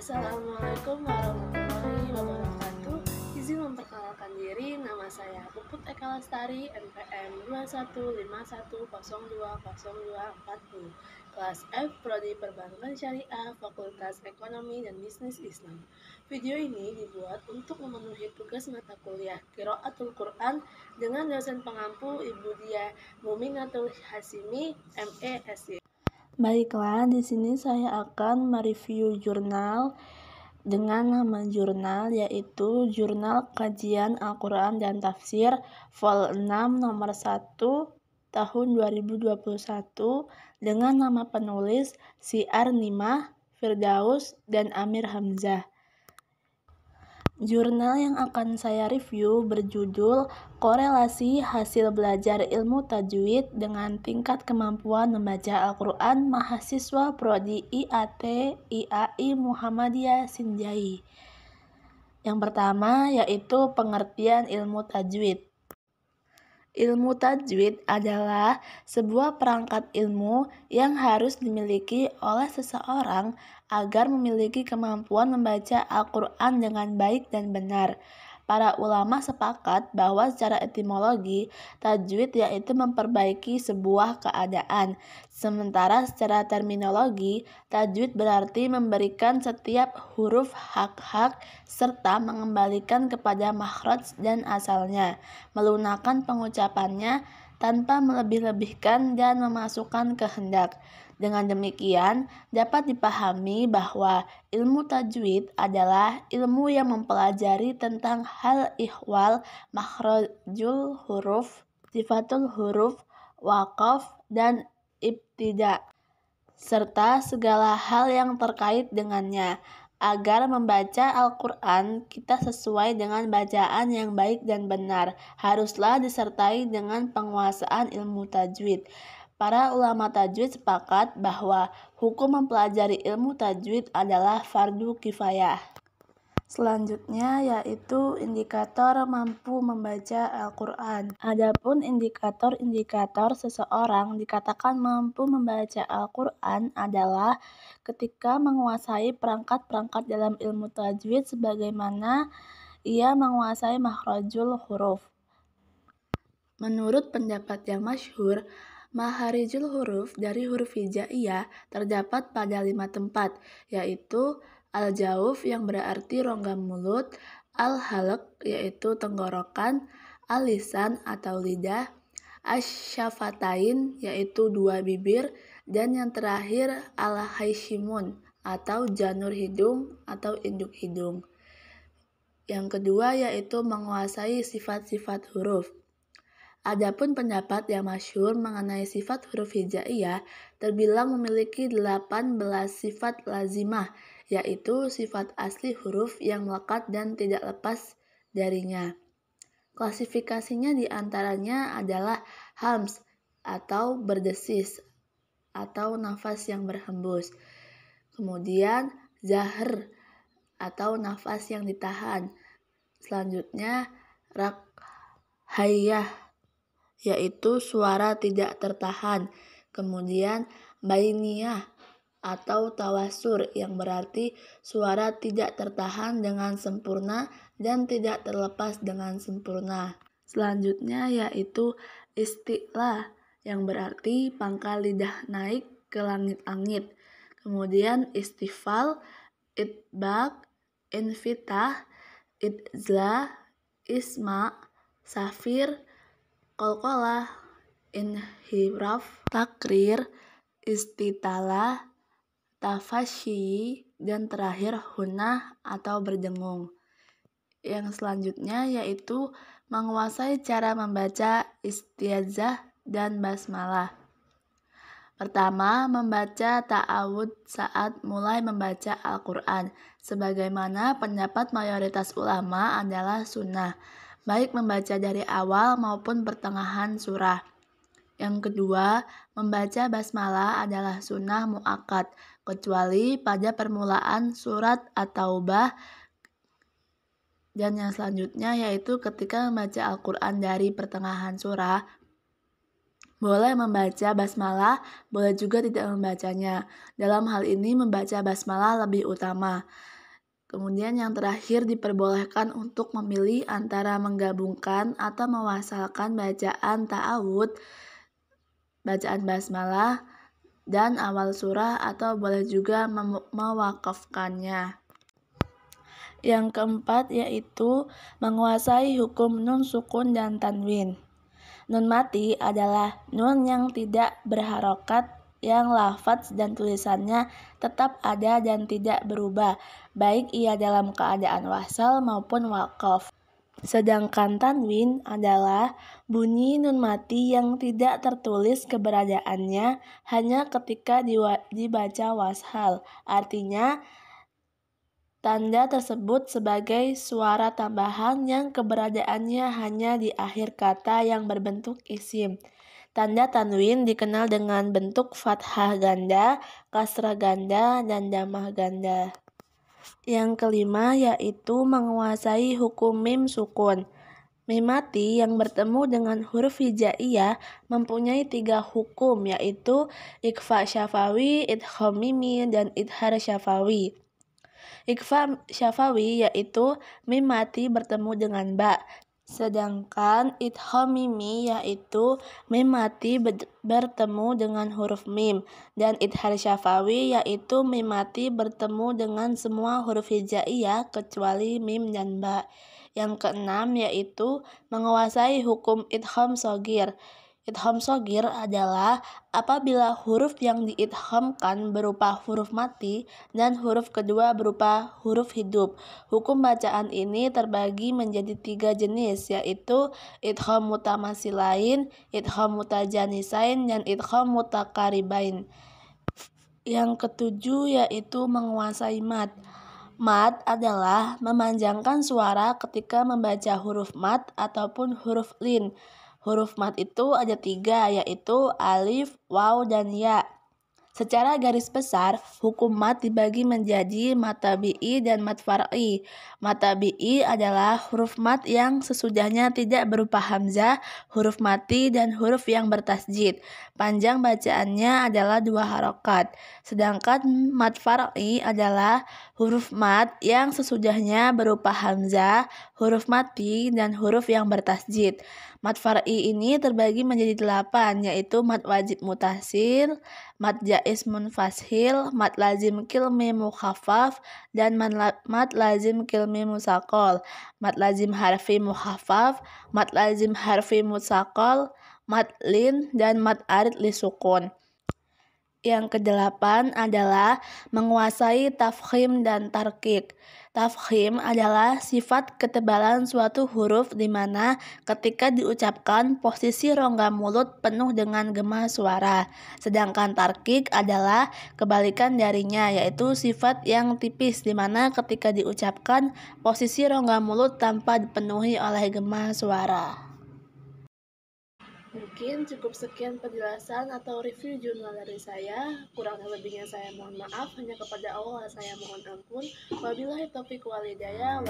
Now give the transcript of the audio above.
Assalamualaikum warahmatullahi wabarakatuh. Izin memperkenalkan diri, nama saya Puput Eka Lestari, NPM 2151020240, kelas F, Prodi Perbankan Syariah, Fakultas Ekonomi dan Bisnis Islam. Video ini dibuat untuk memenuhi tugas mata kuliah Qiraatul Quran dengan dosen pengampu Ibu Diah Muminatul Hasimi, ME SY. Baiklah, di sini saya akan mereview jurnal dengan nama jurnal yaitu Jurnal Kajian Al-Quran dan Tafsir Vol 6 nomor 1 tahun 2021 dengan nama penulis Syiar Nimah, Firdaus, dan Amir Hamzah. Jurnal yang akan saya review berjudul Korelasi Hasil Belajar Ilmu Tajwid dengan Tingkat Kemampuan Membaca Al-Quran Mahasiswa Prodi IAT IAI Muhammadiyah Sinjai. Yang pertama yaitu pengertian ilmu tajwid. Ilmu tajwid adalah sebuah perangkat ilmu yang harus dimiliki oleh seseorang agar memiliki kemampuan membaca Al-Quran dengan baik dan benar. Para ulama sepakat bahwa secara etimologi, tajwid yaitu memperbaiki sebuah keadaan. Sementara secara terminologi, tajwid berarti memberikan setiap huruf hak-hak serta mengembalikan kepada makhraj dan asalnya, melunakkan pengucapannya tanpa melebih-lebihkan dan memasukkan kehendak. Dengan demikian, dapat dipahami bahwa ilmu tajwid adalah ilmu yang mempelajari tentang hal ihwal, makhrajul huruf, sifatul huruf, waqaf, dan ibtida, serta segala hal yang terkait dengannya. Agar membaca Al-Quran, kita sesuai dengan bacaan yang baik dan benar, haruslah disertai dengan penguasaan ilmu tajwid. Para ulama tajwid sepakat bahwa hukum mempelajari ilmu tajwid adalah fardu kifayah. Selanjutnya yaitu indikator mampu membaca Al-Quran. Adapun indikator-indikator seseorang dikatakan mampu membaca Al-Quran adalah ketika menguasai perangkat-perangkat dalam ilmu tajwid sebagaimana ia menguasai makhrajul huruf. Menurut pendapat yang masyhur, makharijul huruf dari huruf hijaiyah terdapat pada 5 tempat, yaitu al-jauf yang berarti rongga mulut, al-halq yaitu tenggorokan, al-lisan atau lidah, asy-syafatain yaitu 2 bibir, dan yang terakhir al-haishimun atau janur hidung atau induk hidung. Yang kedua yaitu menguasai sifat-sifat huruf. Adapun pendapat yang masyhur mengenai sifat huruf hijaiyah terbilang memiliki 18 sifat lazimah, yaitu sifat asli huruf yang melekat dan tidak lepas darinya. Klasifikasinya diantaranya adalah hams atau berdesis atau nafas yang berhembus. Kemudian zahr atau nafas yang ditahan. Selanjutnya rakhayah yaitu suara tidak tertahan. Kemudian bainiyah atau tawasur yang berarti suara tidak tertahan dengan sempurna dan tidak terlepas dengan sempurna. Selanjutnya yaitu isti'la yang berarti pangkal lidah naik ke langit-langit. Kemudian istifal, itbaq, infitah, itzla, isma, safir, qalqalah, inhiraf, takrir, istitalah, tafasyi, dan terakhir hunah atau berdengung. Yang selanjutnya yaitu menguasai cara membaca istiazah dan basmalah. Pertama, membaca ta'awud saat mulai membaca Al-Quran. Sebagaimana pendapat mayoritas ulama adalah sunnah, baik membaca dari awal maupun pertengahan surah. Yang kedua, membaca basmalah adalah sunnah muakkad, kecuali pada permulaan surat At-Taubah. Dan yang selanjutnya yaitu ketika membaca Al-Quran dari pertengahan surah, Boleh membaca basmalah, boleh juga tidak membacanya. Dalam hal ini membaca basmalah lebih utama. Kemudian yang terakhir diperbolehkan untuk memilih antara menggabungkan atau mewasalkan bacaan ta'awud, bacaan basmalah, dan awal surah, atau boleh juga mewakafkannya. Yang keempat yaitu menguasai hukum nun sukun dan tanwin. Nun mati adalah nun yang tidak berharokat, yang lafaz dan tulisannya tetap ada dan tidak berubah, baik ia dalam keadaan wasal maupun waqaf. Sedangkan tanwin adalah bunyi nun mati yang tidak tertulis keberadaannya hanya ketika dibaca washal. Artinya, tanda tersebut sebagai suara tambahan yang keberadaannya hanya di akhir kata yang berbentuk isim. Tanda tanwin dikenal dengan bentuk fathah ganda, kasrah ganda, dan dhammah ganda. Yang kelima yaitu menguasai hukum mim sukun. Mim mati yang bertemu dengan huruf hijaiyah mempunyai 3 hukum, yaitu ikhfa syafawi, idgham mimi, dan idhar syafawi. Ikhfa syafawi yaitu mim mati bertemu dengan ba, sedangkan idgham mimi yaitu mim mati bertemu dengan huruf mim, dan idhar syafawi yaitu mim mati bertemu dengan semua huruf hijaiyah kecuali mim dan ba. Yang keenam yaitu menguasai hukum idgham shogir. Idgham shogir adalah apabila huruf yang diidghamkan berupa huruf mati dan huruf kedua berupa huruf hidup. Hukum bacaan ini terbagi menjadi 3 jenis, yaitu idgham mutamasilain, idgham mutajanisain, dan idgham mutakaribain. Yang ketujuh yaitu menguasai mad. Mad adalah memanjangkan suara ketika membaca huruf mad ataupun huruf lin. Huruf mad itu ada 3, yaitu alif, waw, dan ya. Secara garis besar, hukum mad dibagi menjadi mad tabi'i dan mad far'i. Mad tabi'i adalah huruf mad yang sesudahnya tidak berupa hamzah, huruf mati, dan huruf yang bertasjid. Panjang bacaannya adalah 2 harokat. Sedangkan mad far'i adalah huruf mad yang sesudahnya berupa hamzah, huruf mati, dan huruf yang bertasjid. Mad far'i ini terbagi menjadi 8, yaitu mad wajib mutasil, mad jaiz munfasil, mad lazim kilmi mukhaffaf, dan mad lazim kilmi musaqal, mad lazim harfi mukhaffaf, mad lazim harfi musaqal, mad lin, dan mad arid li sukun. Yang kedelapan adalah menguasai tafkhim dan tarkik. Tafkhim adalah sifat ketebalan suatu huruf di mana ketika diucapkan posisi rongga mulut penuh dengan gema suara. Sedangkan tarkik adalah kebalikan darinya, yaitu sifat yang tipis di mana ketika diucapkan posisi rongga mulut tanpa dipenuhi oleh gema suara. Mungkin cukup sekian penjelasan atau review jurnal dari saya. Kurang lebihnya saya mohon maaf. Hanya kepada Allah saya mohon ampun. Wabillahi taufiq wal hidayah.